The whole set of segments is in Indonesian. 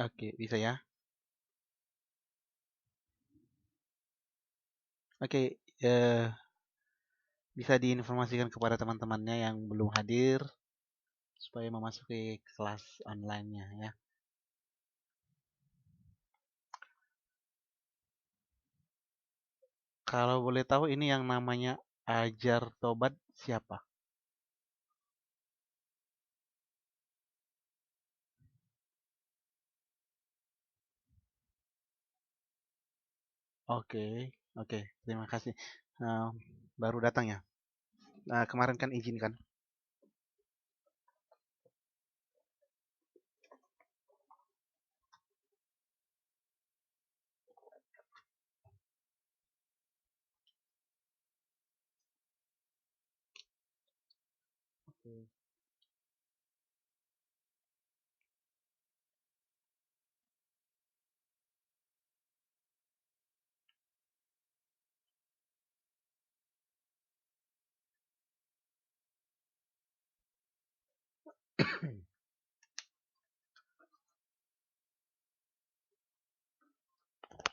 Oke, bisa ya. Oke, bisa diinformasikan kepada teman-temannya yang belum hadir supaya memasuki kelas online-nya ya. Kalau boleh tahu ini yang namanya Ajar Tobat siapa? Oke, oke, terima kasih. Eh, Baru datang ya. Nah, kemarin kan izin kan. Oke.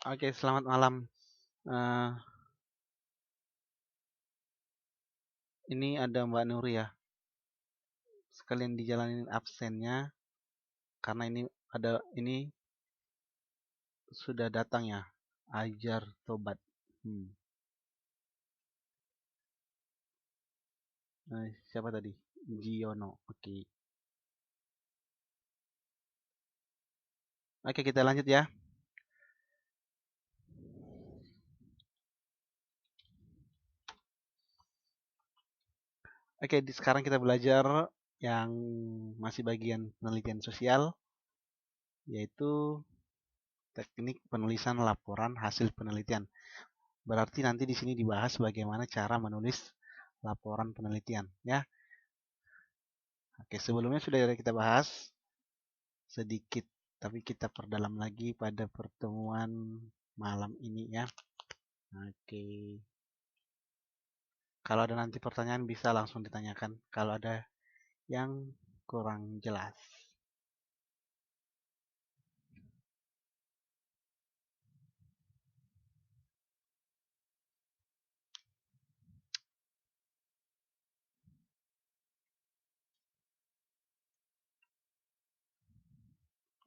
Oke, selamat malam. Eh, ini ada Mbak Nuri ya. Sekalian dijalanin absennya karena ini sudah datang ya. Ajar Tobat. Hmm. Siapa tadi? Giono. Oke. Oke, kita lanjut ya. Oke, sekarang kita belajar yang masih bagian penelitian sosial, yaitu teknik penulisan laporan hasil penelitian. Berarti nanti di sini dibahas bagaimana cara menulis laporan penelitian, ya. Oke, sebelumnya sudah kita bahas sedikit, tapi kita perdalam lagi pada pertemuan malam ini ya. Oke. Kalau ada nanti pertanyaan bisa langsung ditanyakan. Kalau ada yang kurang jelas.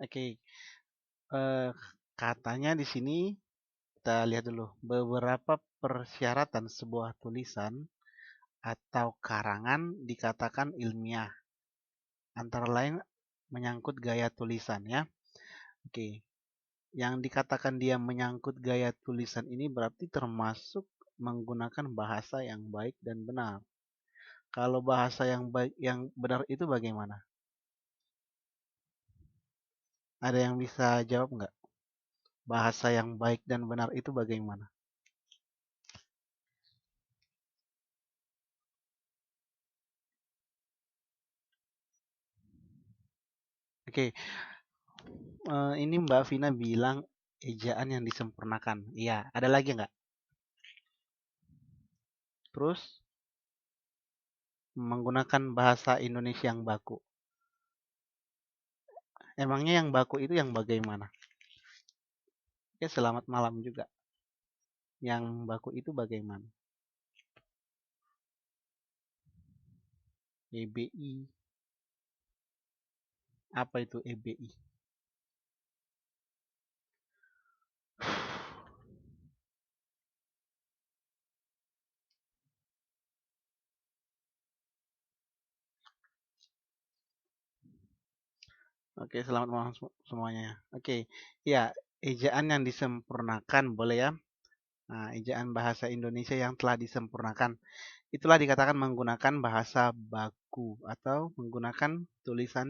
Oke, eh, katanya di sini kita lihat dulu beberapa persyaratan sebuah tulisan atau karangan dikatakan ilmiah. Antara lain menyangkut gaya tulisan ya. Oke, yang dikatakan dia menyangkut gaya tulisan ini berarti termasuk menggunakan bahasa yang baik dan benar. Kalau bahasa yang baik yang benar itu bagaimana? Ada yang bisa jawab nggak? Bahasa yang baik dan benar itu bagaimana? Oke, ini Mbak Vina bilang ejaan yang disempurnakan. Iya, ada lagi nggak? Terus menggunakan bahasa Indonesia yang baku. Emangnya yang baku itu yang bagaimana? Oke, selamat malam juga. Yang baku itu bagaimana? EBI. Apa itu EBI? Oke, selamat malam semuanya. Oke, ya, ejaan yang disempurnakan boleh ya. Nah, ejaan bahasa Indonesia yang telah disempurnakan. Itulah dikatakan menggunakan bahasa baku atau menggunakan tulisan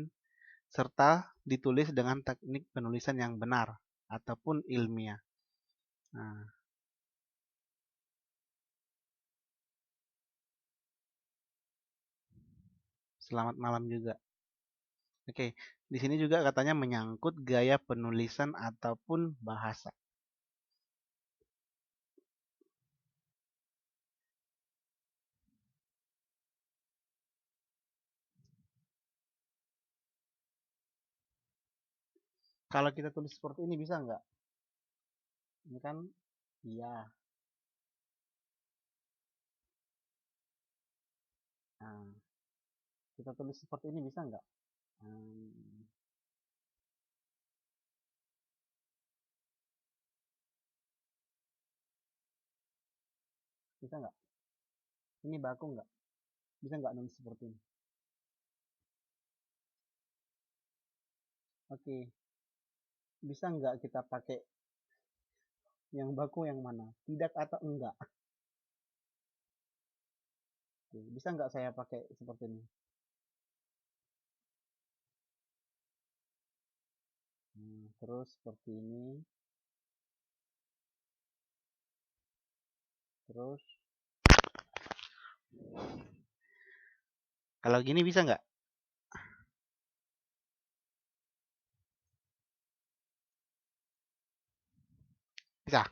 serta ditulis dengan teknik penulisan yang benar ataupun ilmiah. Nah, selamat malam juga. Oke, di sini juga katanya menyangkut gaya penulisan ataupun bahasa. Kalau kita tulis seperti ini bisa nggak? Ini kan iya. Nah, kita tulis seperti ini bisa nggak? Hmm, bisa nggak? Ini baku nggak? Bisa nggak nulis seperti ini? Oke, bisa nggak kita pakai yang baku yang mana? Tidak atau enggak? Oke, bisa nggak saya pakai seperti ini? Terus seperti ini. Terus kalau gini bisa nggak? Bisa.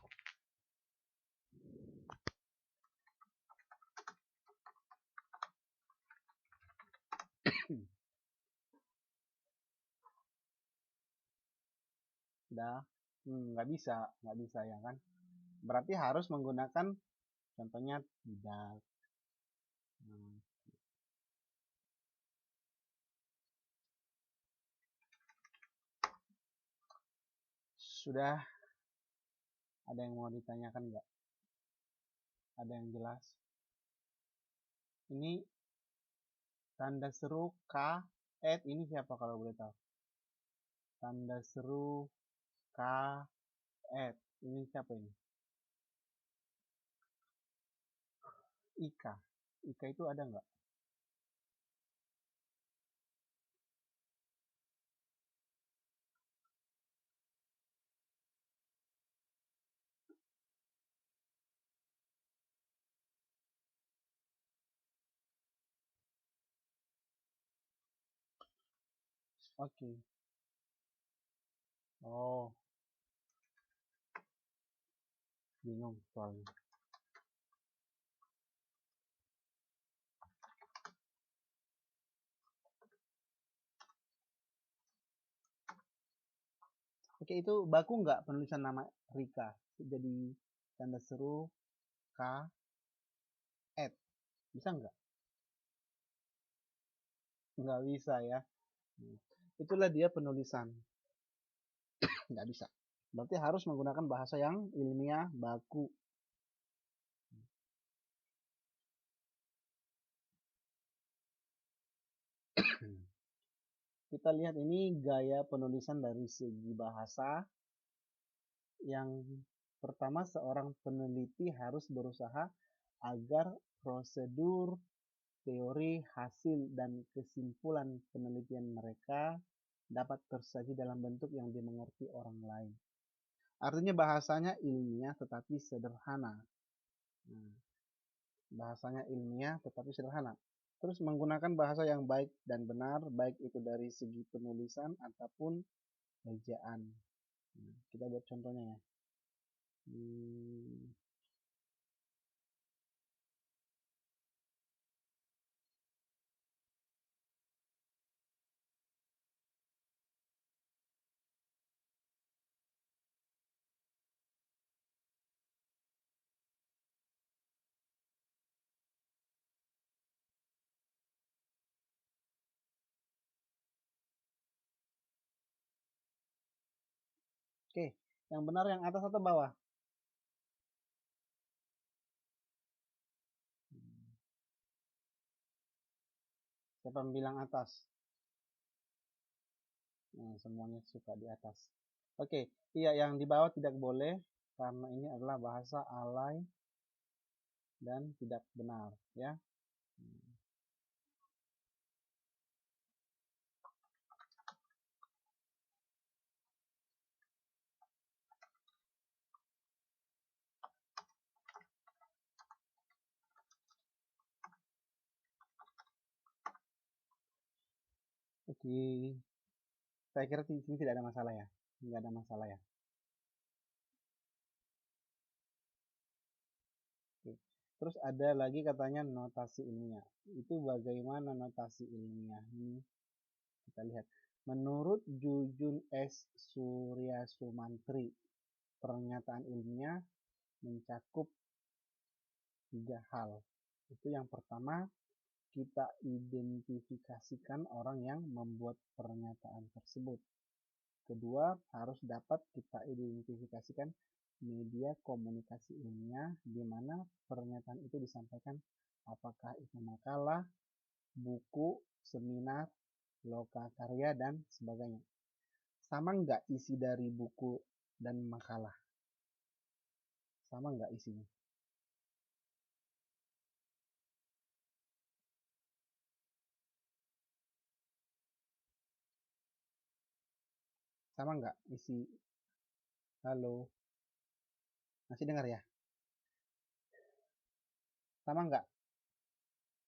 Udah. Nggak bisa ya kan? Berarti harus menggunakan contohnya tidak. Hmm, Sudah ada yang mau ditanyakan nggak? Ada yang jelas? Ini tanda seru K, ini siapa kalau boleh tahu? Tanda seru K, ini siapa ini? Ika. Ika itu ada nggak? Oke. Oh, bingung soalnya. Oke, itu baku nggak penulisan nama Rika? Jadi tanda seru K, at. Bisa nggak? Nggak bisa ya. Hmm. Itulah dia penulisan. Nggak bisa. Berarti harus menggunakan bahasa yang ilmiah baku. Kita lihat ini gaya penulisan dari segi bahasa. Yang pertama, seorang peneliti harus berusaha agar prosedur, teori, hasil, dan kesimpulan penelitian mereka dapat tersaji dalam bentuk yang dimengerti orang lain. Artinya bahasanya ilmiah tetapi sederhana. Nah, bahasanya ilmiah tetapi sederhana. Terus menggunakan bahasa yang baik dan benar, baik itu dari segi penulisan ataupun ejaan. Nah, kita buat contohnya ya. Hmm, Oke, yang benar yang atas atau bawah? Siapa yang bilang atas? Nah, semuanya suka di atas. Oke, iya yang di bawah tidak boleh karena ini adalah bahasa alay dan tidak benar, ya. Oke, saya kira di sini tidak ada masalah ya, nggak ada masalah ya. Oke. Terus ada lagi katanya notasi ilmiah. Itu bagaimana notasi ilmiah? Ini kita lihat. Menurut Jujun S. Surya Sumantri, pernyataan ilmiah mencakup 3 hal. Itu yang pertama, kita identifikasikan orang yang membuat pernyataan tersebut. Kedua, harus dapat kita identifikasikan media komunikasi ilmiah di mana pernyataan itu disampaikan, apakah itu makalah, buku, seminar, lokakarya, dan sebagainya. Sama nggak isi dari buku dan makalah? Sama nggak isinya? Sama nggak isi? Halo, masih dengar ya? Sama nggak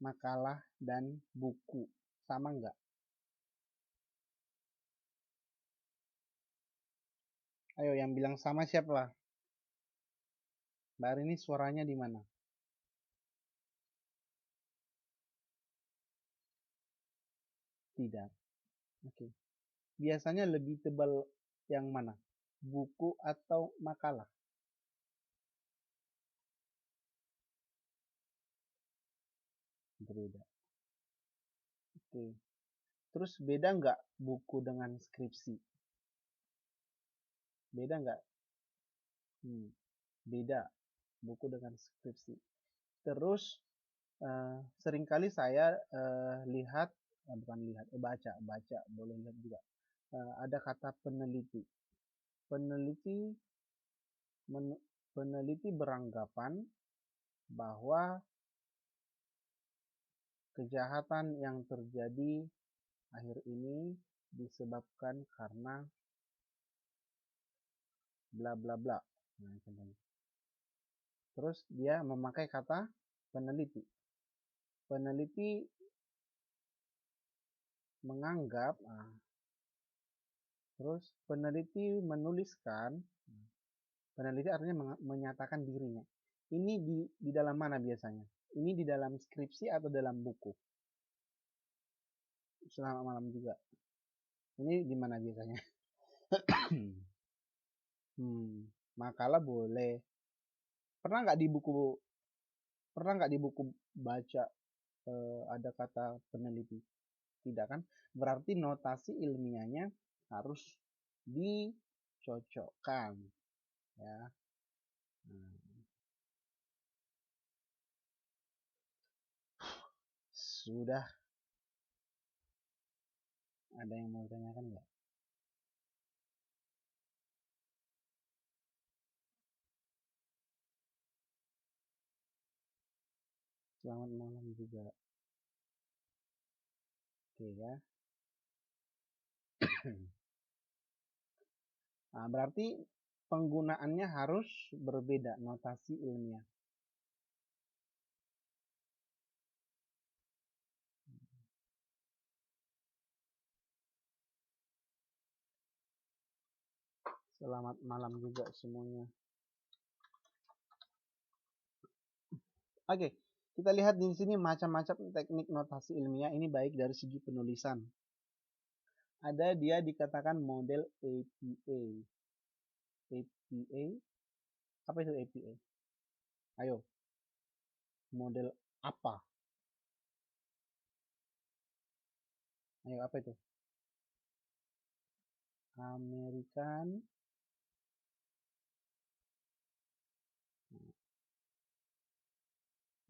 makalah dan buku? Sama nggak? Ayo yang bilang sama siapa? Mbak Arini suaranya di mana? Tidak. Oke. Biasanya lebih tebal yang mana? Buku atau makalah? Berbeda. Oke. Terus beda nggak buku dengan skripsi? Beda nggak? Beda buku dengan skripsi. Terus seringkali saya baca, boleh lihat juga. Ada kata peneliti. Peneliti beranggapan bahwa kejahatan yang terjadi akhir ini disebabkan karena bla bla bla. Nah, contohnya. Terus dia memakai kata peneliti. Peneliti menganggap, terus peneliti menuliskan, peneliti artinya menyatakan dirinya. Ini di dalam mana biasanya? Ini di dalam skripsi atau dalam buku? Selamat malam juga. Ini di mana biasanya? Makalah boleh. Pernah nggak di buku baca ada kata peneliti? Tidak kan? Berarti notasi ilmiahnya harus dicocokkan, ya. Sudah. Ada yang mau tanyakan nggak? Selamat malam juga. Oke ya. Nah, berarti penggunaannya harus berbeda, notasi ilmiah. Selamat malam juga semuanya. Oke, kita lihat di sini macam-macam teknik notasi ilmiah ini baik dari segi penulisan. Ada dia dikatakan model APA. APA? Apa itu APA? Ayo. Model apa? Ayo, apa itu? American.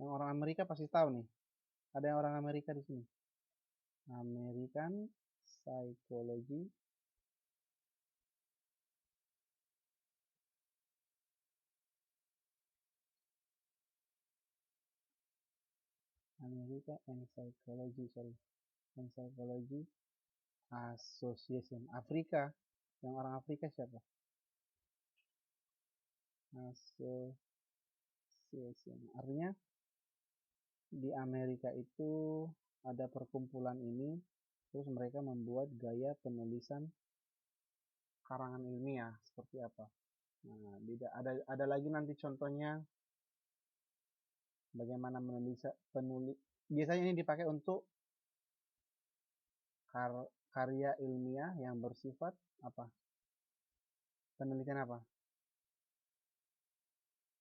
Yang orang Amerika pasti tahu nih. Ada yang orang Amerika di sini. American Psychology. American Psychology Association. Afrika. Yang orang Afrika siapa? Association. Artinya di Amerika itu ada perkumpulan ini, terus mereka membuat gaya penulisan karangan ilmiah seperti apa. Nah, ada lagi nanti contohnya bagaimana penulis. Biasanya ini dipakai untuk karya ilmiah yang bersifat apa? Penelitian apa?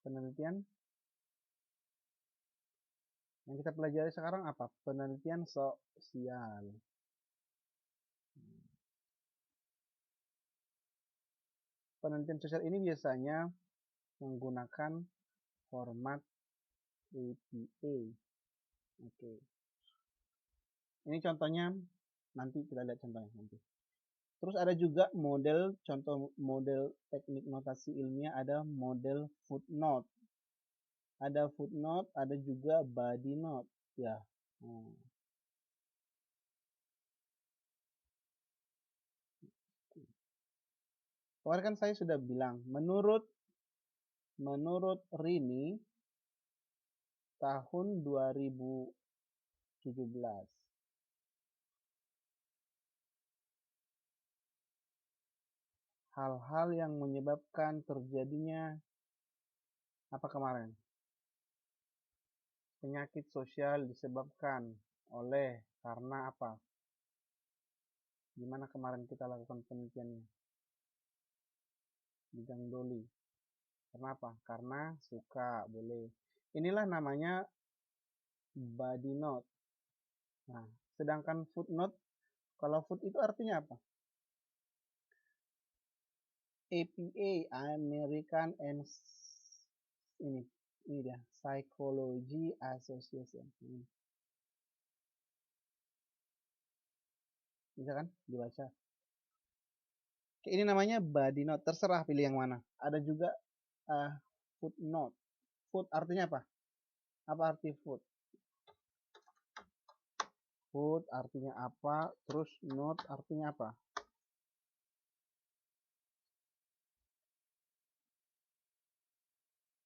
Penelitian yang kita pelajari sekarang apa? Penelitian sosial. Penelitian sosial ini biasanya menggunakan format APA. Oke. Ini contohnya, nanti kita lihat contohnya nanti. Terus ada juga contoh model teknik notasi ilmiah, ada model footnote. Ada footnote, ada juga body note. Ya. Kemarin kan saya sudah bilang, menurut Rini tahun 2017. Hal-hal yang menyebabkan terjadinya apa kemarin? Penyakit sosial disebabkan oleh karena apa? Gimana kemarin kita lakukan penelitiannya? Bidang doli. Kenapa? Karena suka, boleh. Inilah namanya body note. Nah, sedangkan footnote, kalau foot itu artinya apa? APA, American and ini dia, Psychology Association. Bisa kan dibaca? Ini namanya body note, terserah pilih yang mana. Ada juga footnote. Foot artinya apa? Apa arti foot? Foot artinya apa? Terus note artinya apa?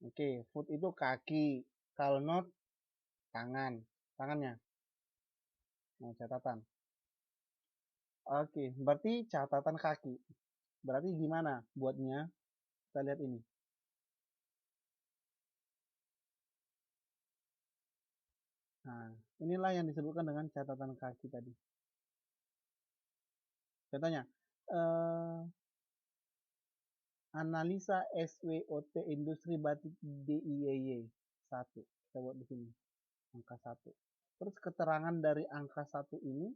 Oke, foot itu kaki. Kalau note tangan. Tangannya. Nah, catatan. Oke, berarti catatan kaki. Berarti gimana buatnya? Kita lihat ini. Nah, inilah yang disebutkan dengan catatan kaki tadi. Contohnya, analisa SWOT industri batik DIY 1. Kita buat di sini, angka 1. Terus keterangan dari angka 1 ini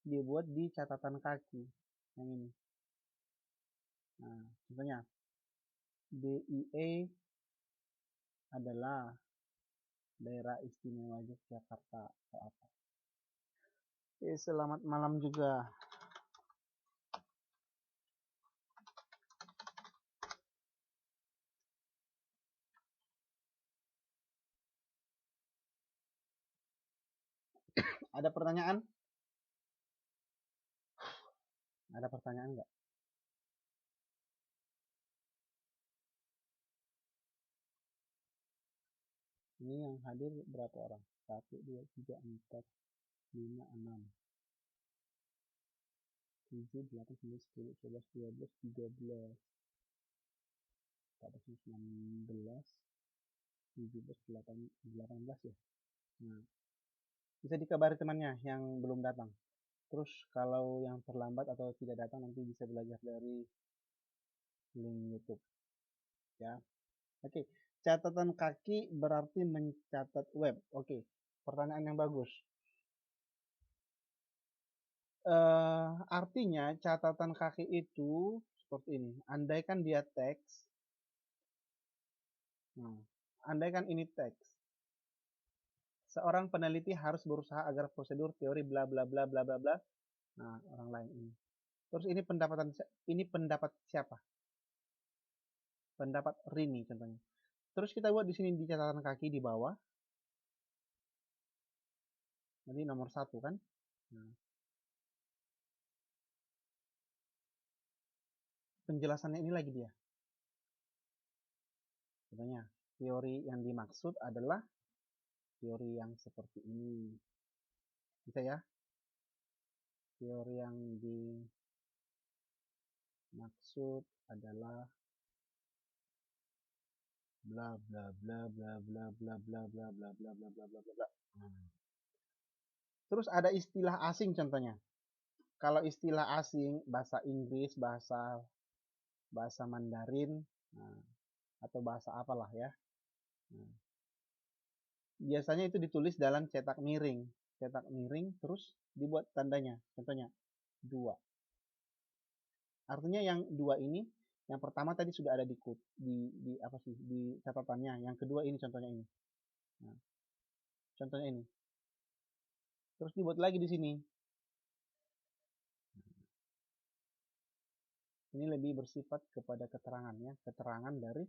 dibuat di catatan kaki. Yang ini. Nah, contohnya, DIY adalah daerah istimewa Yogyakarta atau apa. Selamat malam juga. Ada pertanyaan? Ada pertanyaan nggak? Ini yang hadir berapa orang? 1, 2, 3, 4, 5, 6, 7, 8, 9, 10, 11, 12, 13, 14, 16, 17, 18 ya. Nah, bisa dikabari temannya yang belum datang. Terus kalau yang terlambat atau tidak datang nanti bisa belajar dari link YouTube. Ya. Oke, catatan kaki berarti mencatat web. Oke, pertanyaan yang bagus. Artinya catatan kaki itu seperti ini. Andaikan dia teks. Nah, andaikan ini teks. Seorang peneliti harus berusaha agar prosedur teori bla bla bla bla bla bla. Nah, orang lain ini. Terus ini pendapat siapa? Pendapat Rini contohnya. Terus kita buat di sini di catatan kaki di bawah. Jadi nomor 1 kan. Nah, penjelasannya ini lagi dia. Contohnya, teori yang dimaksud adalah teori yang seperti ini. Bisa ya? Teori yang dimaksud adalah bla bla bla bla bla bla bla bla bla bla bla bla bla bla bla. Terus ada istilah asing contohnya. Kalau istilah asing, bahasa Inggris, bahasa Mandarin, nah, atau bahasa apalah ya. Nah, biasanya itu ditulis dalam cetak miring. Cetak miring terus dibuat tandanya. Contohnya 2. Artinya yang 2 ini, yang pertama tadi sudah ada di apa sih? Di catatannya. Yang kedua ini contohnya ini. Nah, contohnya ini. Terus dibuat lagi di sini. Ini lebih bersifat kepada keterangannya, keterangan dari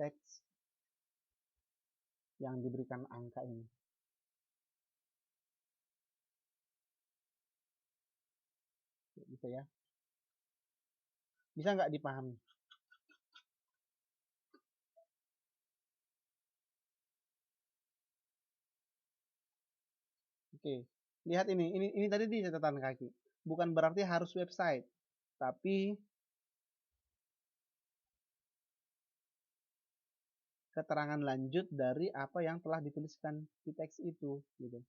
teks yang diberikan angka ini. Bisa ya? Bisa nggak dipahami? Oke, lihat ini tadi di catatan kaki. Bukan berarti harus website, tapi keterangan lanjut dari apa yang telah dituliskan di teks itu, gitu.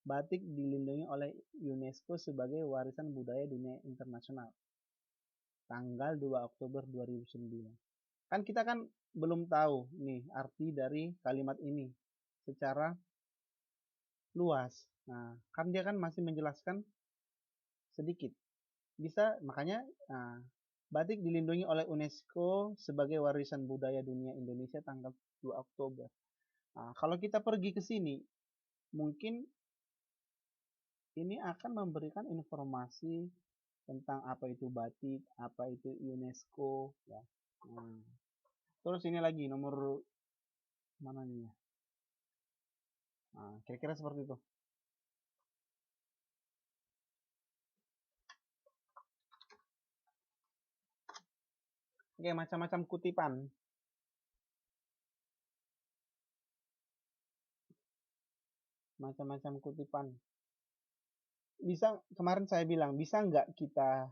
Batik dilindungi oleh UNESCO sebagai warisan budaya dunia internasional. Tanggal 2 Oktober 2009. Kan kita kan belum tahu nih arti dari kalimat ini secara luas. Nah, kan dia kan masih menjelaskan sedikit. Bisa makanya batik dilindungi oleh UNESCO sebagai warisan budaya dunia Indonesia tanggal 2 Oktober. Nah, kalau kita pergi ke sini, mungkin ini akan memberikan informasi tentang apa itu batik, apa itu UNESCO, ya. Nah, terus ini lagi nomor mana nih ya? Nah, kira-kira seperti itu. Oke, macam-macam kutipan. Macam-macam kutipan. Bisa, kemarin saya bilang, bisa nggak kita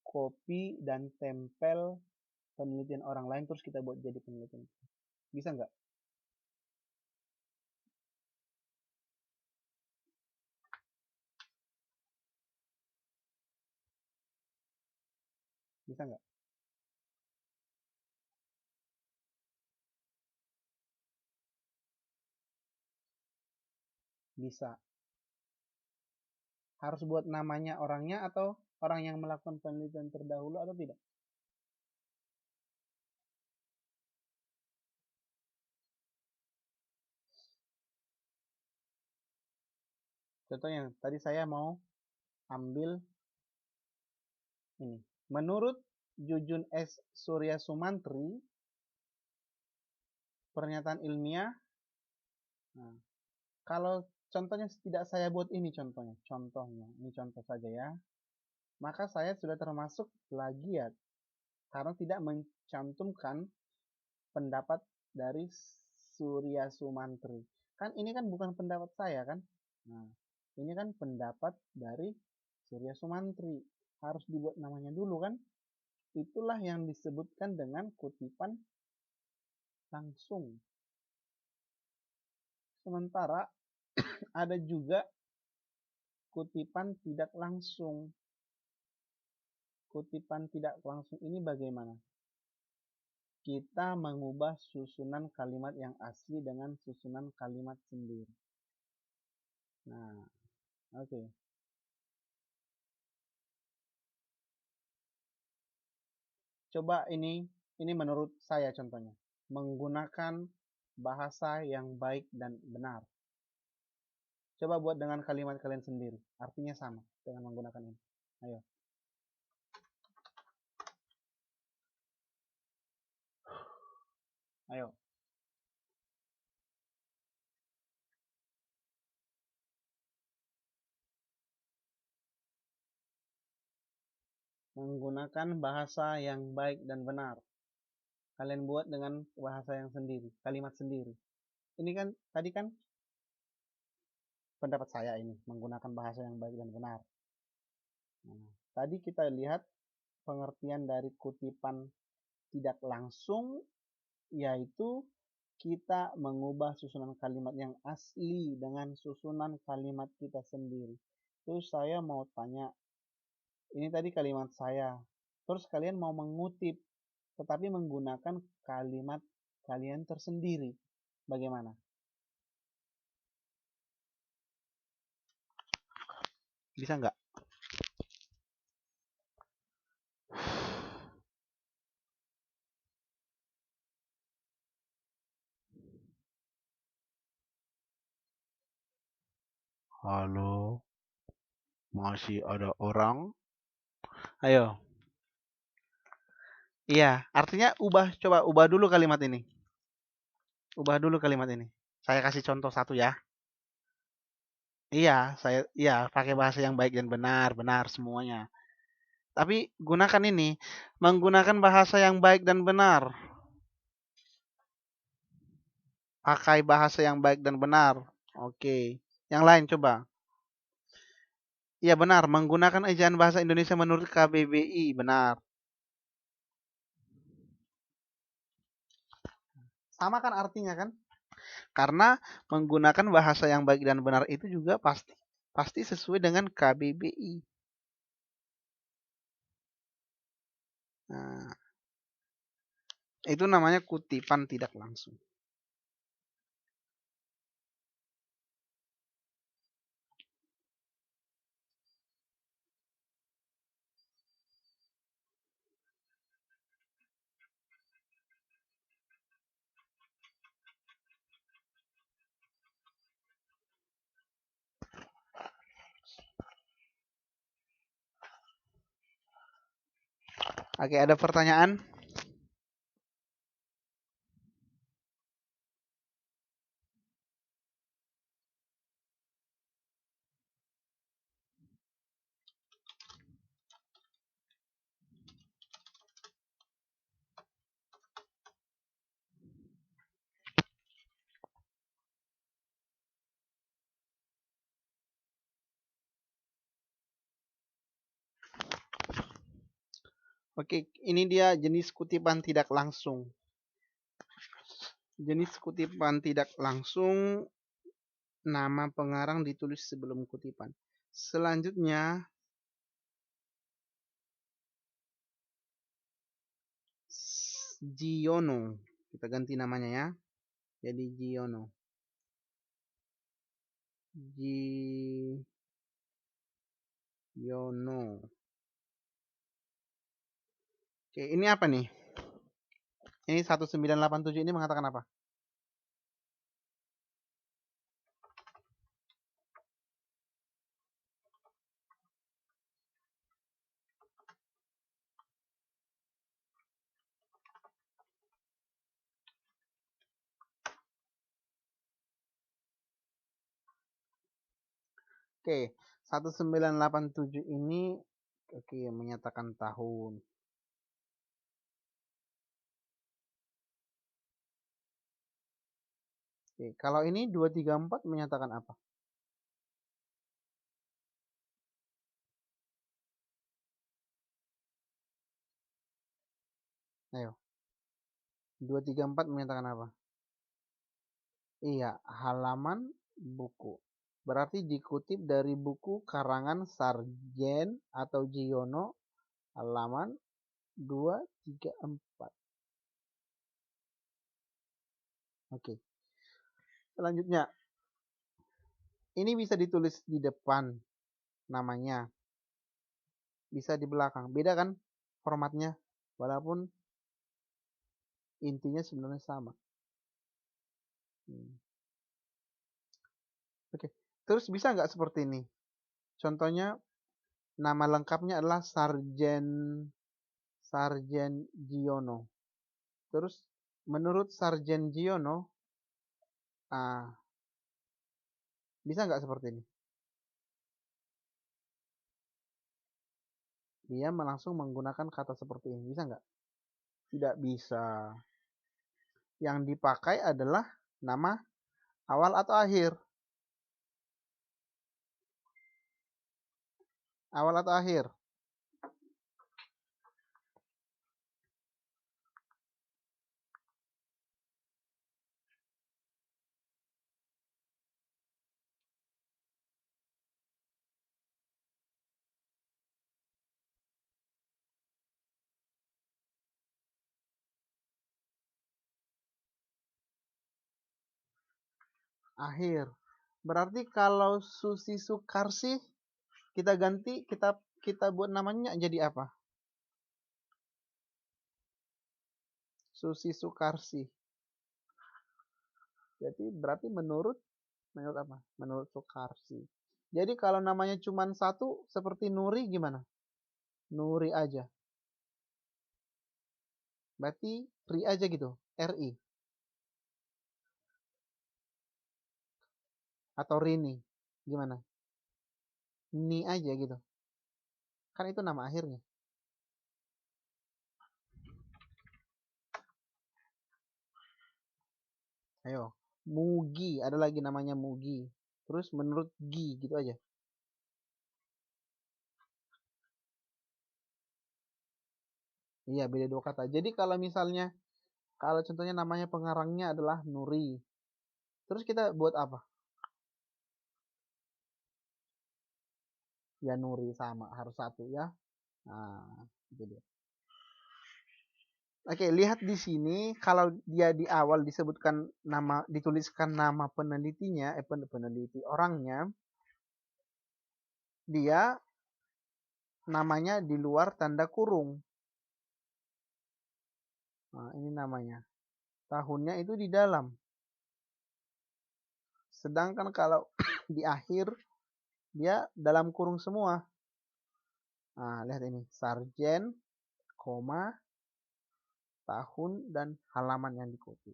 copy dan tempel penelitian orang lain terus kita buat jadi penelitian? Bisa nggak? Bisa nggak? Bisa. Harus buat namanya orangnya atau orang yang melakukan penelitian terdahulu atau tidak? Contohnya, tadi saya mau ambil ini. Menurut Jujun S. Surya Sumantri, pernyataan ilmiah, nah, kalau contohnya tidak saya buat ini contohnya, ini contoh saja ya, maka saya sudah termasuk plagiat karena tidak mencantumkan pendapat dari Surya Sumantri. Kan ini kan bukan pendapat saya kan? Nah, ini kan pendapat dari Surya Sumantri. Harus dibuat namanya dulu kan? Itulah yang disebutkan dengan kutipan langsung. Sementara ada juga kutipan tidak langsung. Kutipan tidak langsung ini bagaimana? Kita mengubah susunan kalimat yang asli dengan susunan kalimat sendiri. Nah, oke. Coba ini menurut saya contohnya. Menggunakan bahasa yang baik dan benar. Coba buat dengan kalimat kalian sendiri. Artinya sama dengan menggunakan ini. Ayo. Ayo. Menggunakan bahasa yang baik dan benar. Kalian buat dengan bahasa yang sendiri, kalimat sendiri. Ini kan tadi kan pendapat saya ini, menggunakan bahasa yang baik dan benar. Nah, tadi kita lihat pengertian dari kutipan tidak langsung, yaitu kita mengubah susunan kalimat yang asli dengan susunan kalimat kita sendiri. Terus saya mau tanya, ini tadi kalimat saya. Terus kalian mau mengutip, tetapi menggunakan kalimat kalian tersendiri. Bagaimana? Bisa nggak? Halo, masih ada orang? Ayo. Iya, artinya coba ubah dulu kalimat ini. Ubah dulu kalimat ini. Saya kasih contoh satu ya. Iya, pakai bahasa yang baik dan benar, benar semuanya. Tapi gunakan ini, menggunakan bahasa yang baik dan benar. Pakai bahasa yang baik dan benar. Oke. Yang lain coba. Iya benar, menggunakan ejaan bahasa Indonesia menurut KBBI, benar. Sama kan artinya kan? Karena menggunakan bahasa yang baik dan benar itu juga pasti sesuai dengan KBBI. Nah, itu namanya kutipan tidak langsung. Oke, ada pertanyaan? Oke, ini dia jenis kutipan tidak langsung. Jenis kutipan tidak langsung, nama pengarang ditulis sebelum kutipan. Selanjutnya, Giono. Kita ganti namanya ya. Jadi Giono. Giono. Oke, ini apa nih? Ini 1987 ini mengatakan apa? Oke, 1987 ini menyatakan tahun. Oke, kalau ini 234 menyatakan apa? Ayo. 234 menyatakan apa? Iya, halaman buku. Berarti dikutip dari buku karangan Sarjen atau Giono halaman 234. Oke. Selanjutnya, ini bisa ditulis di depan namanya. Bisa di belakang. Beda kan formatnya? Walaupun intinya sebenarnya sama. Oke. Terus bisa nggak seperti ini? Contohnya nama lengkapnya adalah Sarjen Giono. Terus menurut Sarjen Giono, bisa nggak seperti ini? Dia langsung menggunakan kata seperti ini. Bisa nggak? Tidak bisa. Yang dipakai adalah nama awal atau akhir. Awal atau akhir. akhir. Berarti kalau Susi Sukarsih kita ganti, kita buat namanya jadi apa? Susi Sukarsih. Jadi berarti menurut apa? Menurut Sukarsih. Jadi kalau namanya cuma satu seperti Nuri gimana? Nuri aja. Berarti Ri aja gitu. RI. Atau Rini. Gimana? Ni aja gitu. Kan itu nama akhirnya. Ayo. Mugi. Ada lagi namanya Mugi. Terus menurut Gi gitu aja. Iya, beda dua kata. Jadi kalau misalnya, kalau contohnya namanya pengarangnya adalah Nuri. Terus kita buat apa? Ya Nuri sama, harus satu ya. Nah, itu dia. Oke, lihat di sini kalau dia di awal disebutkan nama, dituliskan nama penelitinya, peneliti orangnya, dia namanya di luar tanda kurung. Nah, ini namanya. Tahunnya itu di dalam. Sedangkan kalau di akhir dia dalam kurung semua. Nah, lihat ini, sarjen, koma, tahun dan halaman yang dikutip.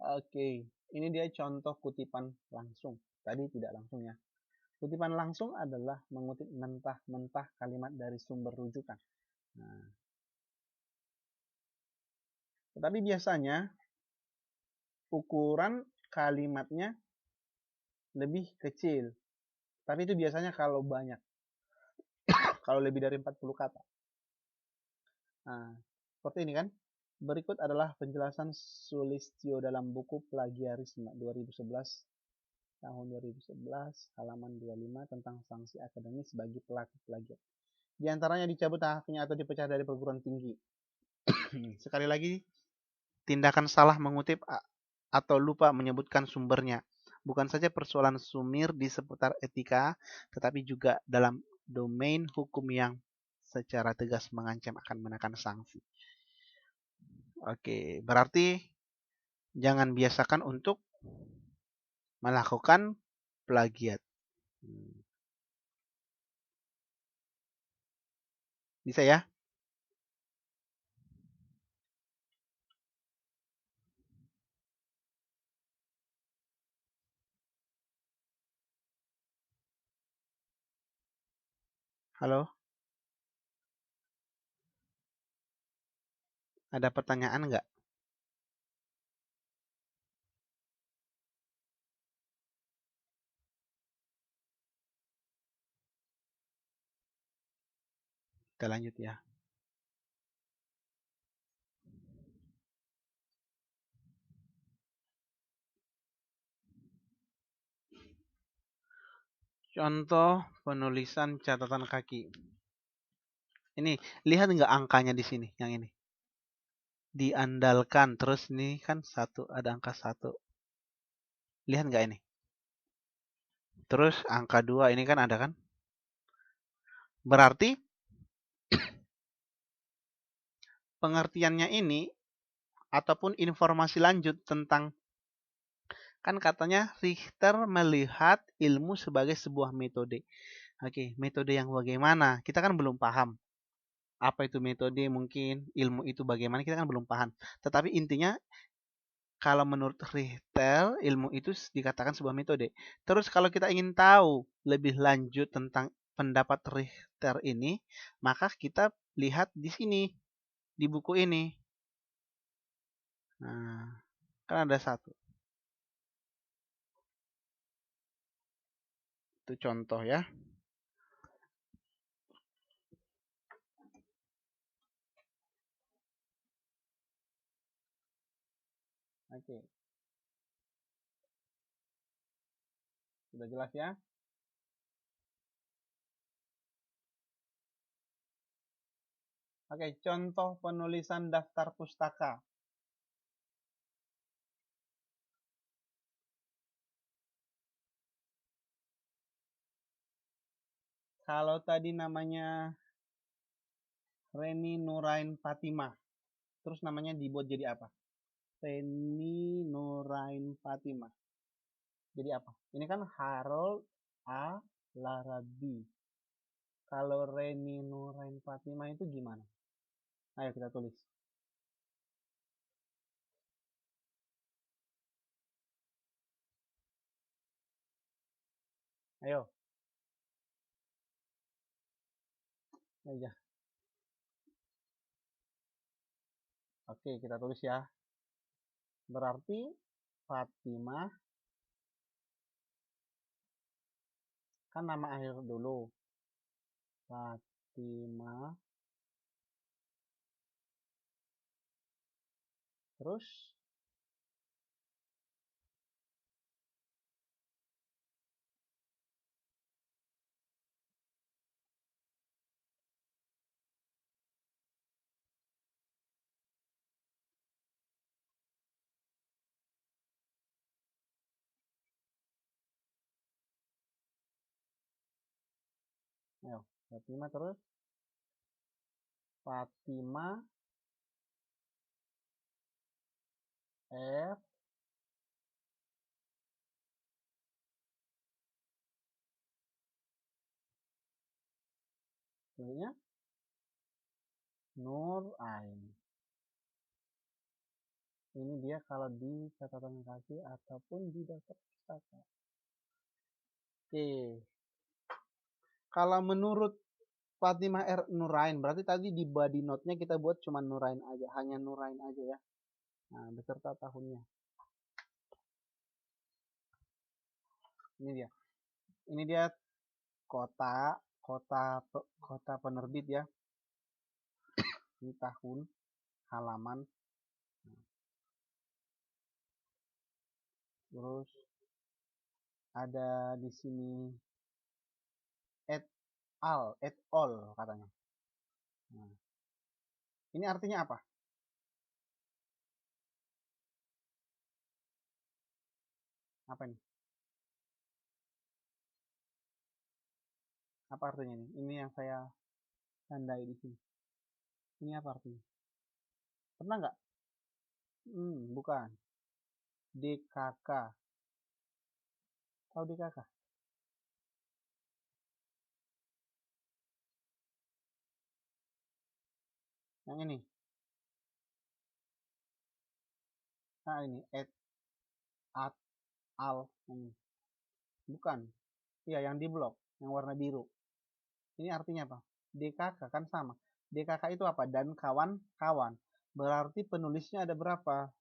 Oke, ini dia contoh kutipan langsung. Tadi tidak langsung ya. Kutipan langsung adalah mengutip mentah-mentah kalimat dari sumber rujukan. Nah, tetapi biasanya ukuran kalimatnya lebih kecil. Tapi itu biasanya kalau banyak. Kalau lebih dari 40 kata. Nah, seperti ini kan. Berikut adalah penjelasan Sulistyo dalam buku Plagiarisme 2011 tahun 2011 halaman 25 tentang sanksi akademis bagi pelaku plagiat. Di antaranya dicabut haknya atau dipecat dari perguruan tinggi. Sekali lagi, tindakan salah mengutip atau lupa menyebutkan sumbernya. Bukan saja persoalan sumir di seputar etika, tetapi juga dalam domain hukum yang secara tegas mengancam akan menekan sanksi. Oke, berarti jangan biasakan untuk melakukan plagiat. Bisa ya? Halo? Ada pertanyaan nggak? Kita lanjut ya. Contoh penulisan catatan kaki. Ini, lihat nggak angkanya di sini, yang ini? Diandalkan, terus ini kan satu, ada angka 1. Lihat nggak ini? Terus angka 2 ini kan ada kan? Berarti pengertiannya ini ataupun informasi lanjut tentang, kan katanya Richter melihat ilmu sebagai sebuah metode. Oke, metode yang bagaimana? Kita kan belum paham. Apa itu metode, mungkin ilmu itu bagaimana, kita kan belum paham. Tetapi intinya kalau menurut Richter, ilmu itu dikatakan sebuah metode. Terus kalau kita ingin tahu lebih lanjut tentang pendapat Richter ini, maka kita lihat di sini, di buku ini. Nah, kan ada 1. Itu contoh ya. Oke, sudah jelas ya? Oke, contoh penulisan daftar pustaka. Kalau tadi namanya Reni Nurain Fatimah, terus namanya dibuat jadi apa? Reni Nurain Fatimah. Jadi apa? Ini kan Harold A. Larabi. Kalau Reni Nurain Fatimah itu gimana? Ayo kita tulis. Ayo. Aja. Oke, kita tulis ya. Berarti Fatimah kan nama akhir dulu. Fatimah. Terus ayo, Fatimah terus Fatimah R tulisnya Nur Ain. Ini dia kalau di catatan kaki ataupun di daftar pustaka. Oke. Kalau menurut Fatimah R Nurain, berarti tadi di body note-nya kita buat cuma Nurain aja, hanya Nurain aja ya. Nah, beserta tahunnya. Ini dia. Ini dia kota, kota penerbit ya. Ini tahun, halaman. Terus ada di sini et all katanya. Nah, ini artinya apa? Apa ini? Apa artinya ini? Ini yang saya tandai di sini. Ini apa artinya? Pernah nggak? Bukan. DKK. Tahu DKK? Yang ini. Nah ini et at al. Ini. Bukan. Iya yang di blok, yang warna biru. Ini artinya apa? DKK kan sama. DKK itu apa? Dan kawan-kawan. Berarti penulisnya ada berapa?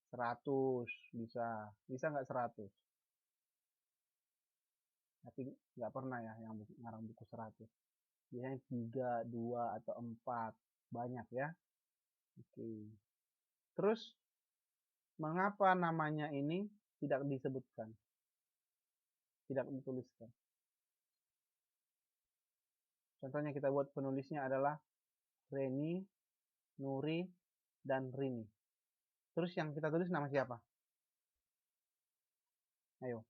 100 bisa. Bisa nggak 100? Tapi nggak pernah ya yang ngarang buku 100. Biasanya 3, 2, atau 4. Banyak ya. Oke. Terus, mengapa namanya ini tidak disebutkan? Tidak dituliskan. Contohnya kita buat penulisnya adalah Reni, Nuri, dan Rini. Terus yang kita tulis nama siapa? Ayo.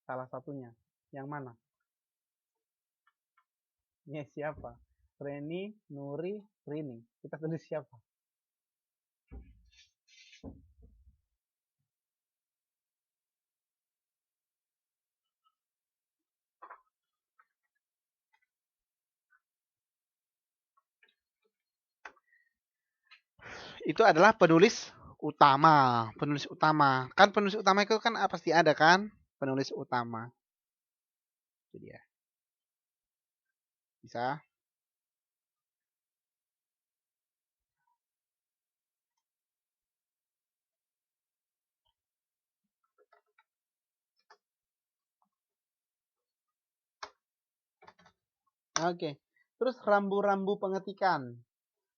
Salah satunya. Yang mana? Ini siapa? Reni, Nuri, Rini. Kita tulis siapa? Itu adalah penulis utama. Penulis utama. Kan penulis utama itu kan pasti ada kan? Penulis utama. Itu dia. Bisa? Oke. Terus rambu-rambu pengetikan.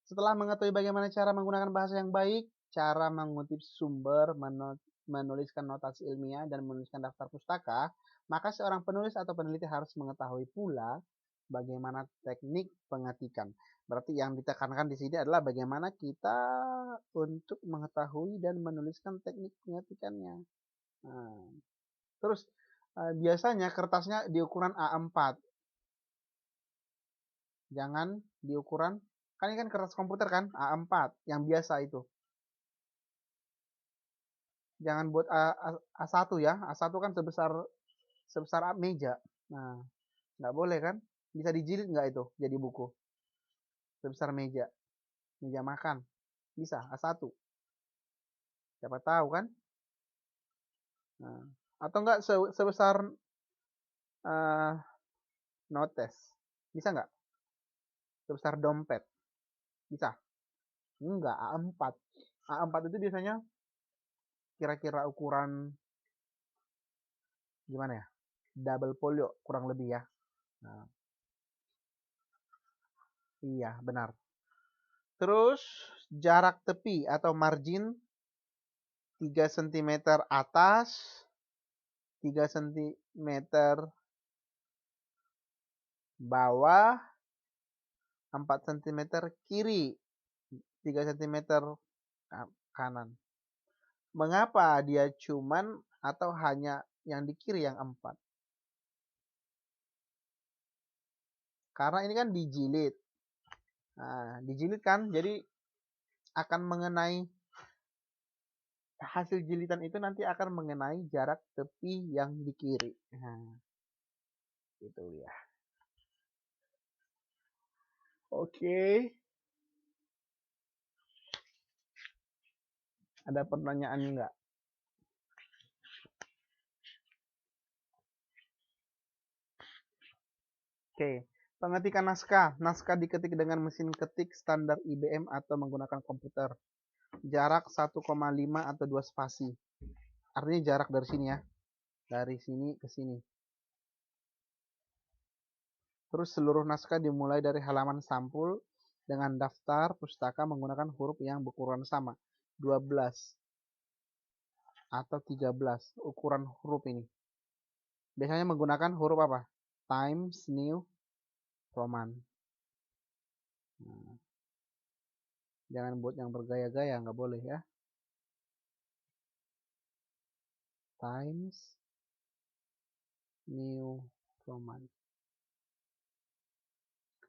Setelah mengetahui bagaimana cara menggunakan bahasa yang baik, cara mengutip sumber, menuliskan notasi ilmiah, dan menuliskan daftar pustaka, maka seorang penulis atau peneliti harus mengetahui pula bagaimana teknik pengetikan. Berarti yang ditekankan di sini adalah bagaimana kita untuk mengetahui dan menuliskan teknik pengetikannya. Nah, terus biasanya kertasnya di ukuran A4. Jangan di ukuran, kan ini kan kertas komputer kan, A4 yang biasa itu. Jangan buat A1 ya. A1 kan sebesar meja. Nah, nggak boleh kan? Bisa dijilid nggak itu jadi buku? Sebesar meja. Meja makan. Bisa, A1. Siapa tahu kan? Nah, atau enggak sebesar uh, notes. Bisa nggak? Sebesar dompet. Bisa? Enggak, A4. A4 itu biasanya kira-kira ukuran gimana ya? Double folio kurang lebih ya. Nah, iya, benar. Terus jarak tepi atau margin 3 cm atas, 3 cm bawah, 4 cm kiri, 3 cm kanan. Mengapa dia cuman atau hanya yang di kiri yang 4? Karena ini kan dijilid. Nah, dijilid kan, jadi akan mengenai hasil jilitan itu nanti akan mengenai jarak tepi yang di kiri. Nah, itu ya. Oke. Ada pertanyaan enggak? Oke. Pengetikan naskah. Naskah diketik dengan mesin ketik standar IBM atau menggunakan komputer. Jarak 1,5 atau 2 spasi. Artinya jarak dari sini ya. Dari sini ke sini. Terus seluruh naskah dimulai dari halaman sampul dengan daftar pustaka menggunakan huruf yang berukuran sama. 12 atau 13 ukuran huruf ini. Biasanya menggunakan huruf apa? Times New Roman. Nah, jangan buat yang bergaya-gaya, nggak boleh ya. Times New Roman.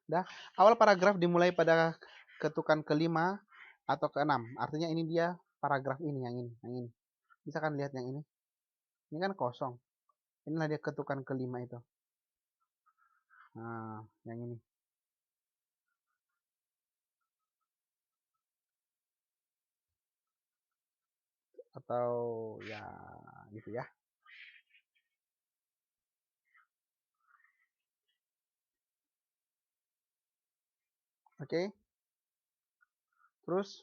Dah, awal paragraf dimulai pada ketukan kelima atau keenam. Artinya ini dia paragraf ini, yang ini. Bisa kan lihat yang ini? Ini kan kosong. Inilah dia ketukan kelima itu. Nah, yang ini. Atau ya gitu ya. Oke. Terus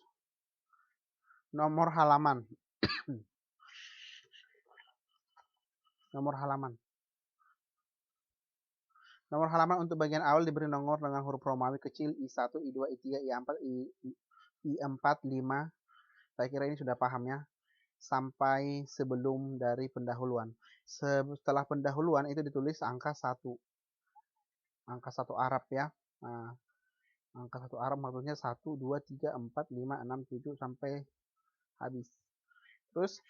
nomor halaman. Nomor halaman. Nomor halaman untuk bagian awal diberi nomor dengan huruf Romawi kecil I1, I2, I3, I4, I4, 5. Saya kira ini sudah paham ya. Sampai sebelum dari pendahuluan. Setelah pendahuluan itu ditulis angka 1. Angka 1 Arab ya. Nah, angka 1 Arab maksudnya 1, 2, 3, 4, 5, 6, 7 sampai habis. Terus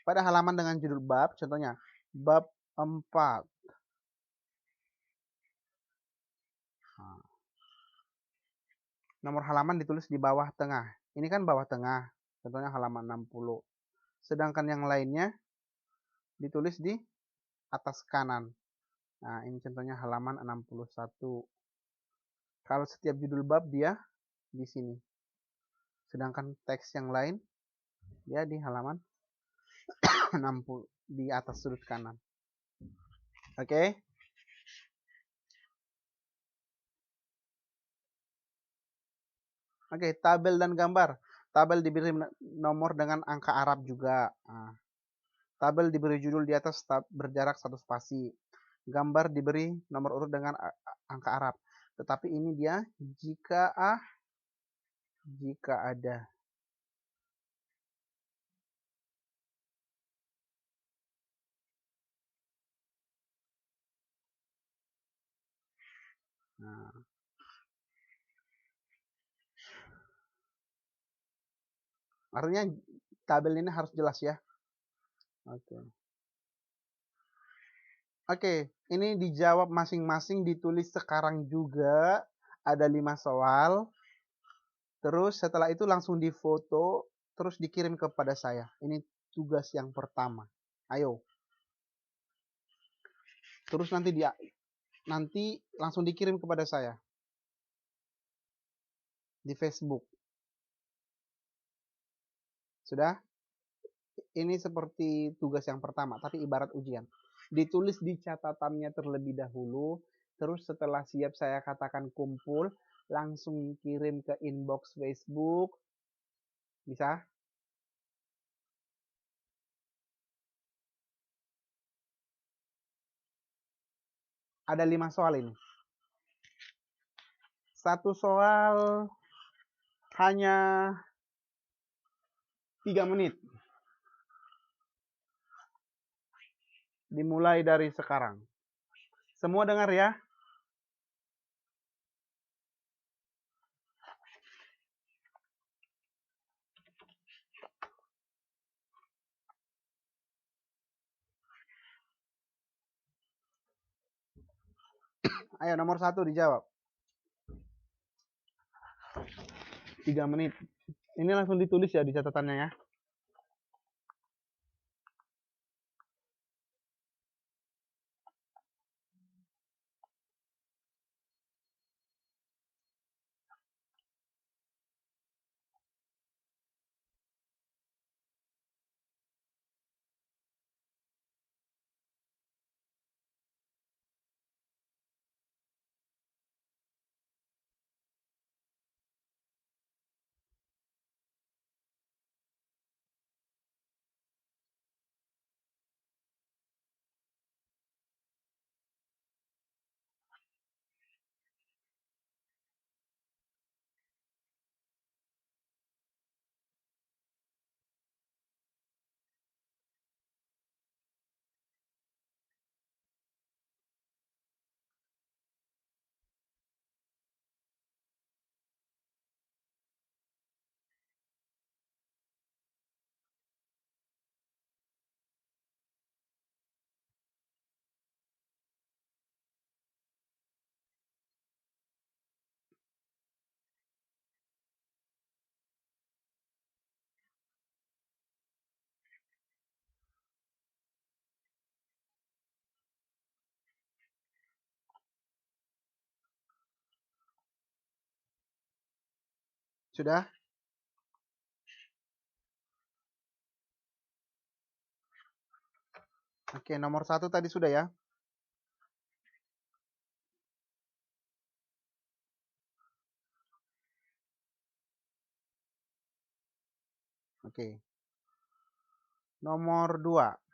pada halaman dengan judul bab, contohnya bab 4. Nah, nomor halaman ditulis di bawah tengah. Ini kan bawah tengah, contohnya halaman 60. Sedangkan yang lainnya ditulis di atas kanan. Nah, ini contohnya halaman 61. Kalau setiap judul bab dia di sini. Sedangkan teks yang lain dia di halaman 60 di atas sudut kanan. Oke. Oke, tabel dan gambar. Tabel diberi nomor dengan angka Arab juga. Nah, tabel diberi judul di atas berjarak 1 spasi. gambar diberi nomor urut dengan angka Arab. Tetapi ini dia jika ada. Nah, artinya tabel ini harus jelas ya. Oke. Oke, ini dijawab masing-masing, ditulis sekarang juga. Ada 5 soal. Terus setelah itu langsung difoto, terus dikirim kepada saya. Ini tugas yang pertama. Ayo. Terus nanti langsung dikirim kepada saya di Facebook. Sudah? Ini seperti tugas yang pertama, tapi ibarat ujian. Ditulis di catatannya terlebih dahulu, terus setelah siap saya katakan kumpul, langsung kirim ke inbox Facebook. Bisa? Ada 5 soal ini. Satu soal hanya 3 menit. Dimulai dari sekarang. Semua dengar ya? Ayo nomor 1 dijawab. 3 menit. Ini langsung ditulis ya di catatannya ya. Sudah? Oke, nomor 1 tadi sudah ya. Oke. Nomor 2.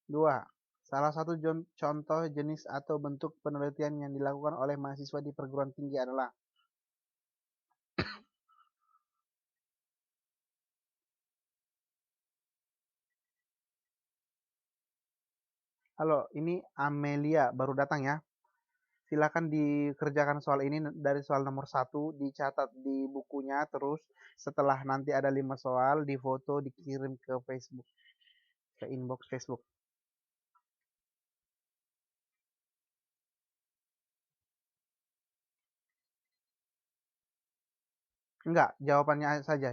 Dua, salah satu contoh jenis atau bentuk penelitian yang dilakukan oleh mahasiswa di perguruan tinggi adalah. Halo, ini Amelia baru datang ya. Silakan dikerjakan soal ini dari soal nomor 1, dicatat di bukunya, terus setelah nanti ada 5 soal, difoto, dikirim ke Facebook, ke inbox Facebook. Enggak, jawabannya saja.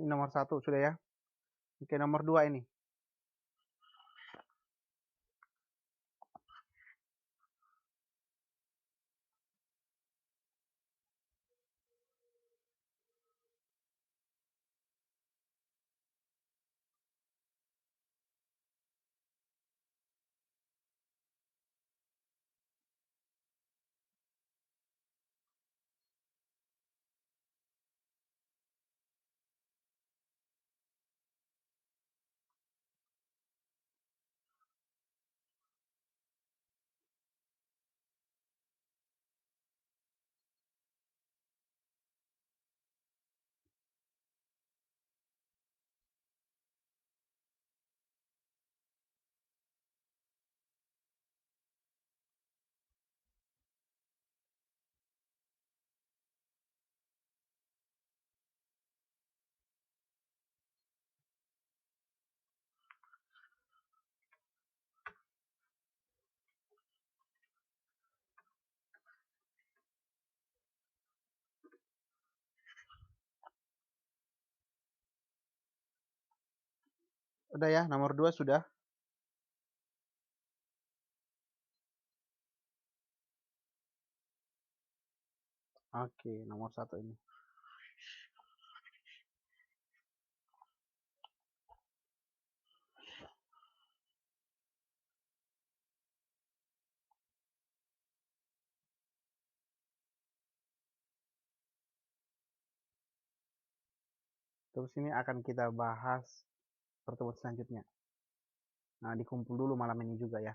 Ini nomor 1 sudah ya. Oke, nomor 2 ini. Udah ya, nomor 2 sudah. Oke, nomor 1 ini. Terus ini akan kita bahas pertemuan selanjutnya. Nah, dikumpul dulu malam ini juga ya.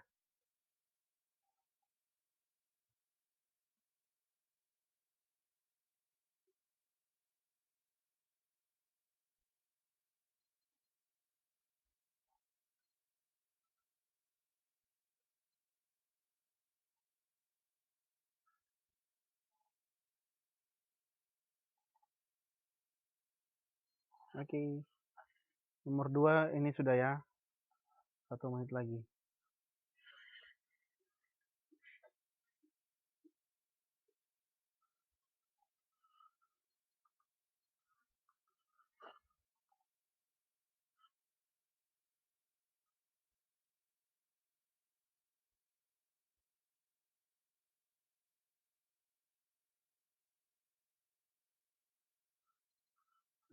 Oke, nomor 2 ini sudah ya. 1 menit lagi.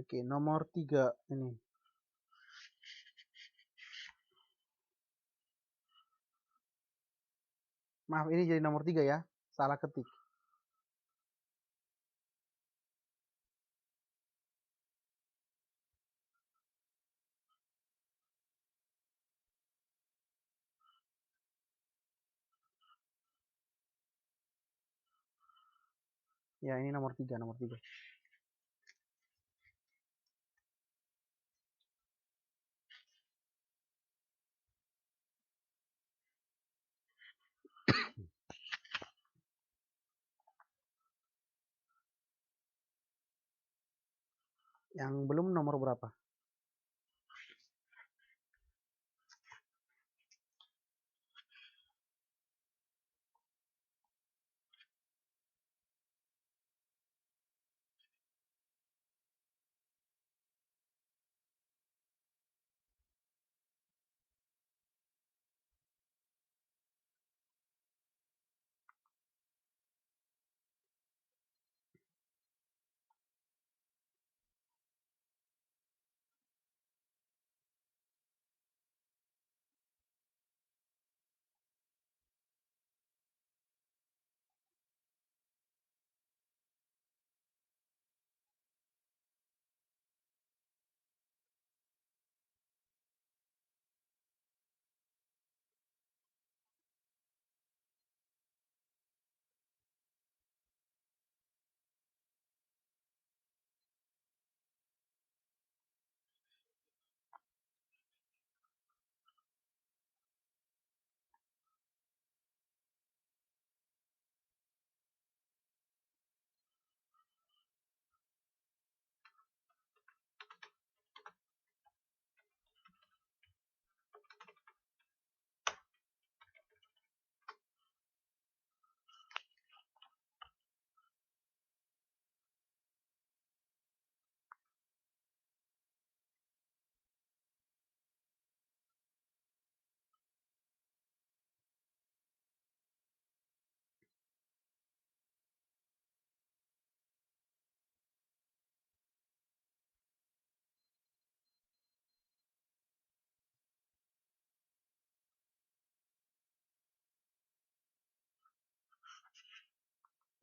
Oke, nomor 3 ini. Maaf, ini jadi nomor 3 ya. Salah ketik. Ya, ini nomor 3, nomor 3. Yang belum nomor berapa?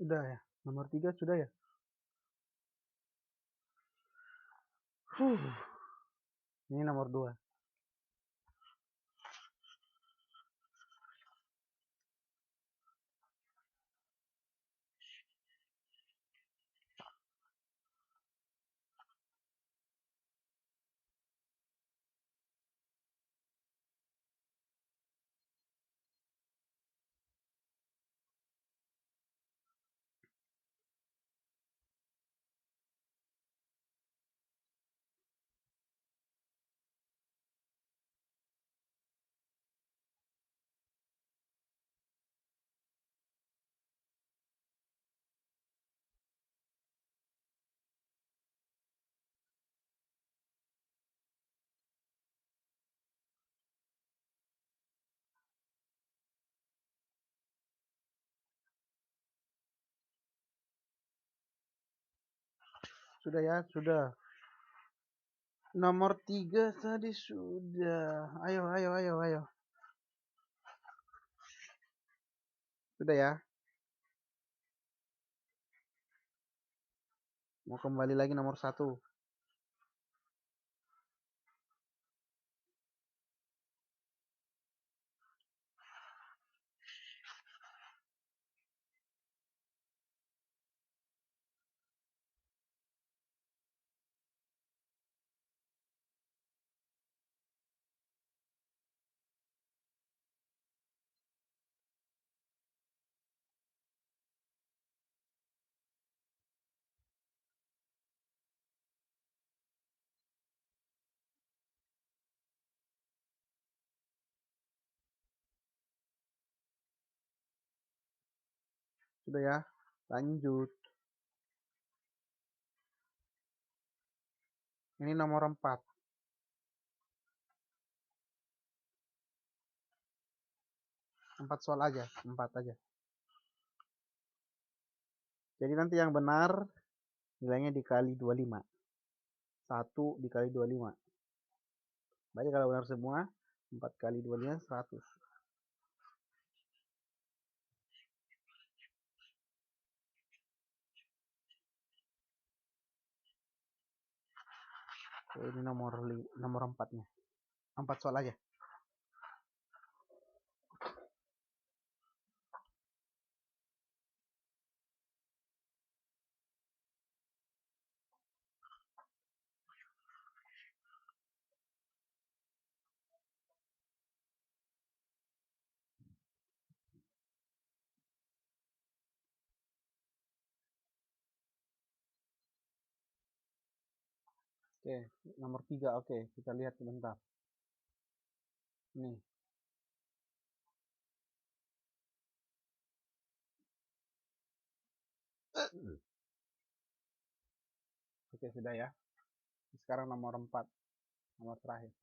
Udah ya. Nomor 3 sudah ya. Huh. Ini nomor 2. Sudah ya, sudah. Nomor 3 tadi sudah. Ayo, ayo, ayo, ayo. Sudah ya. Mau kembali lagi nomor 1. Sudah ya. Lanjut. Ini nomor 4. 4 soal aja, 4 aja. Jadi nanti yang benar nilainya dikali 25. 1 dikali 25. Berarti kalau benar semua, 4 kali 25 100. Ini nomor 4-nya. 4 soal aja. Oke, nomor 3. Oke, kita lihat sebentar. Nih. Oke, sudah ya. Sekarang nomor 4. Nomor terakhir.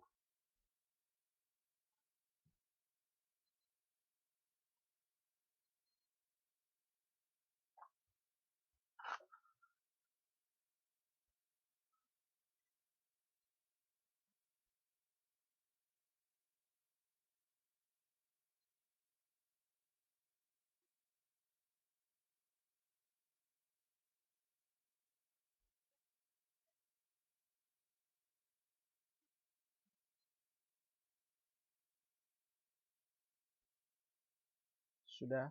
Sudah.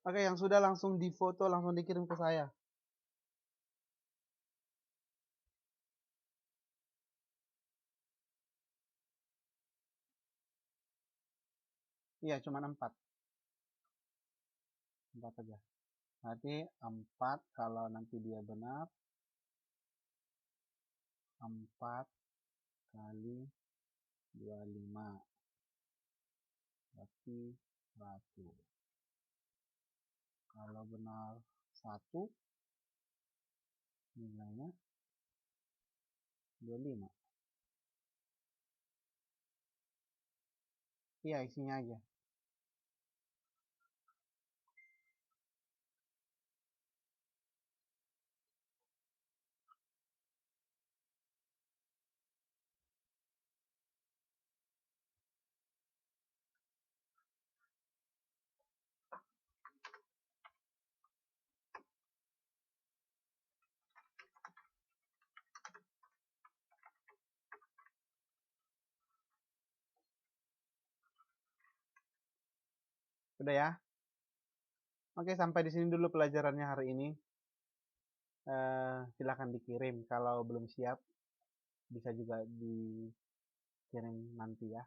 Oke, yang sudah langsung difoto, langsung dikirim ke saya. Iya, cuma 4. 4 aja. Nanti 4 kalau nanti dia benar. 4 kali 25. Berarti 100. Kalau benar 1, nilainya 25. Iya, isinya aja. Udah ya? Oke, sampai di sini dulu pelajarannya hari ini. Silakan dikirim. Kalau belum siap, bisa juga dikirim nanti ya.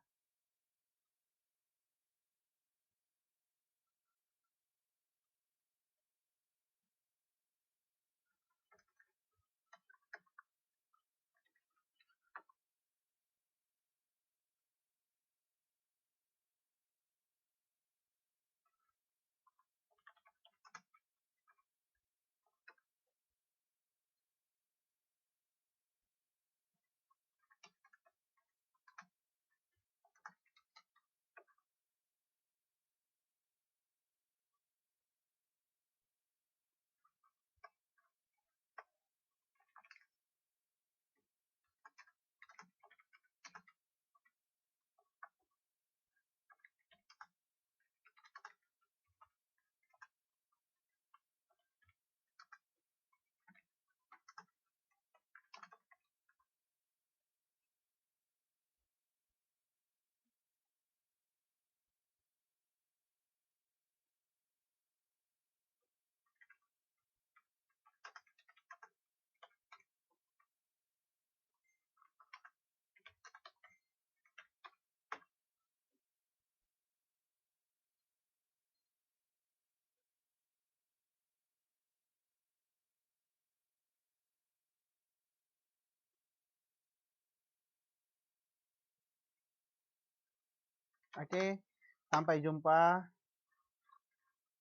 Oke, sampai jumpa.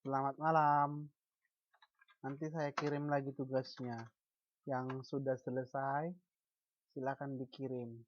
Selamat malam. Nanti saya kirim lagi tugasnya. Yang sudah selesai, silakan dikirim.